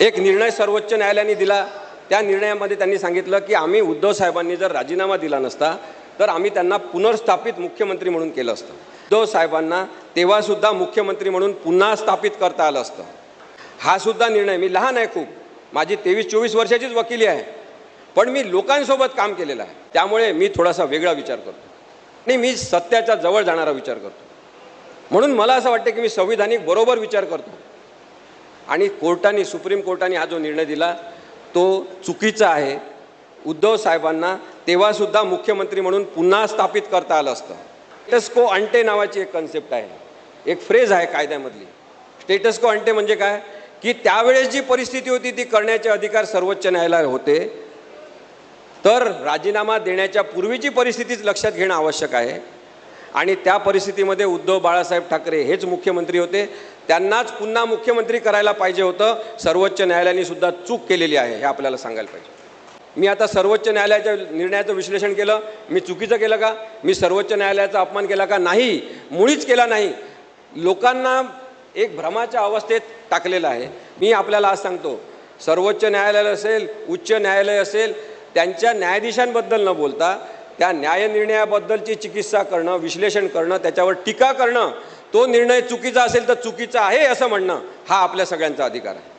एक निर्णय सर्वोच्च न्यायालयाने दिला। त्या निर्णयामध्ये त्यांनी सांगितलं की आम्ही उद्धव साहेबांनी जर राजीनामा दिला नसता तर आम्ही त्यांना पुनर्स्थापित मुख्यमंत्री म्हणून केलं असतं। उद्धव साहेबांना तेव्हा सुद्धा मुख्यमंत्री म्हणून पुन्हा स्थापित करता आलं असतं। हा सुद्धा निर्णय, मी लहान आहे खूप, माझी 23-24 वर्षाचीच वकिली आहे, पण मी लोकांसोबत काम केलेलं आहे, त्यामुळे मी थोडासा वेगळा विचार करतो आणि मी सत्याच्या जवळ जाणारा विचार करतो। म्हणून मला असं वाटतं की मी संविधानिक बरोबर विचार करतो आणि कोर्टाने, सुप्रीम कोर्टाने हा जो निर्णय दिला तो चुकीचा आहे। उद्धव साहेबांना तेव्हा सुद्धा मुख्यमंत्री म्हणून पुन्हा स्थापित करता आलं असतं। स्टेटस को अंटे नावाची एक कन्सेप्ट आहे, एक फ्रेज आहे कायद्यामधली। स्टेटस को अंटे म्हणजे काय की त्यावेळेस जी परिस्थिती होती ती करण्याचे अधिकार सर्वोच्च न्यायालयाला होते, तर राजीनामा देण्याच्या पूर्वीची परिस्थितीच लक्षात घेणं आवश्यक आहे। आणि त्या परिस्थितीमध्ये उद्धव बाळासाहेब ठाकरे हेच मुख्यमंत्री होते, त्यांनाच पुन्हा मुख्यमंत्री करायला पाहिजे होतं। सर्वोच्च न्यायालयाने सुद्धा चूक केलेली आहे हे आपल्याला सांगायला पाहिजे। मी आता सर्वोच्च न्यायालयाच्या निर्णयाचं विश्लेषण केलं, मी चुकीचं केलं का? मी सर्वोच्च न्यायालयाचा अपमान केला का? नाही, मुळीच केला नाही। लोकांना एक भ्रमाच्या अवस्थेत टाकलेलं आहे। मी आपल्याला आज सांगतो, सर्वोच्च न्यायालय असेल, उच्च न्यायालय असेल, त्यांच्या न्यायाधीशांबद्दल न बोलता त्या न्यायनिर्णयाबद्दलची चिकित्सा करणं, विश्लेषण करणं, त्याच्यावर टीका करणं, तो निर्णय चुकीचा असेल तर चुकीचा आहे असं म्हणणं हा आपल्या सगळ्यांचा अधिकार आहे।